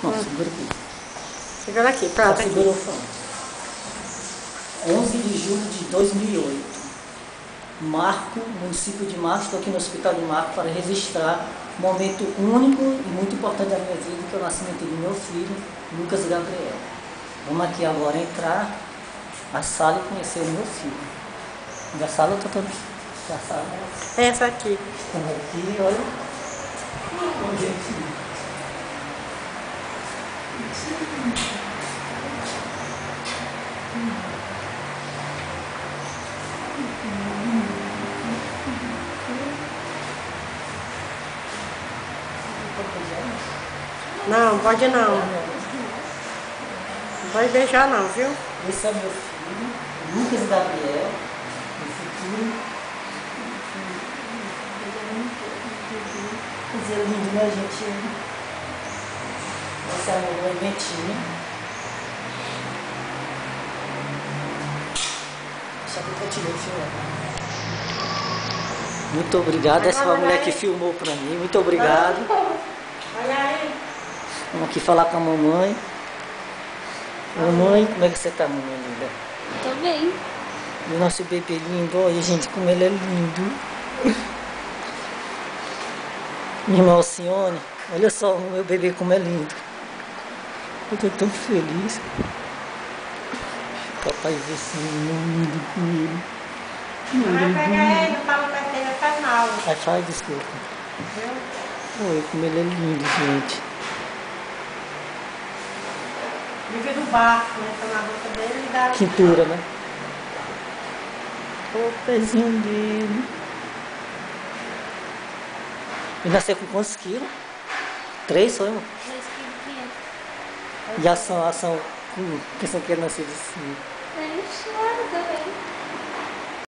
Não, segura aqui. Segura aqui, pronto. Segura o fone. 11 de julho de 2008. Marco, município de Marco, estou aqui no Hospital de Marco para registrar um momento único e muito importante da minha vida, que é o nascimento do meu filho, Lucas Gabriel. Vamos aqui agora entrar na sala e conhecer o meu filho. Da sala eu estou toda... Da sala. Essa aqui. Aqui, olha. Não, pode não. Não vai beijar não, viu? Esse é meu filho, Lucas Gabriel, no futuro. Coisa linda, né, gente? Essa é a minha mãe Betinha. Deixa eu continuar filmando. Muito obrigado, essa foi a mulher que filmou pra mim. Muito obrigado. Olha aí. Vamos aqui falar com a mamãe. Mamãe, como é que você tá, mamãe linda? Tô bem. E o nosso bebê lindo, olha gente, como ele é lindo. Minha irmã Alcione, olha só o meu bebê como é lindo. Eu tô tão feliz. Papai vê esse menino lindo com ele. Vai pegar ele, não fala pra ele, faz mal. Ai, faz, desculpa. Viu? Olha como ele é lindo, gente. Vive no barco, né? Tá na boca dele e dá... Quintura, né? O pezinho dele. E nasceu com quantos quilos? 3 foi, irmão? 2,5 kg. E ação, quem são que nasceu assim? Ele chora também.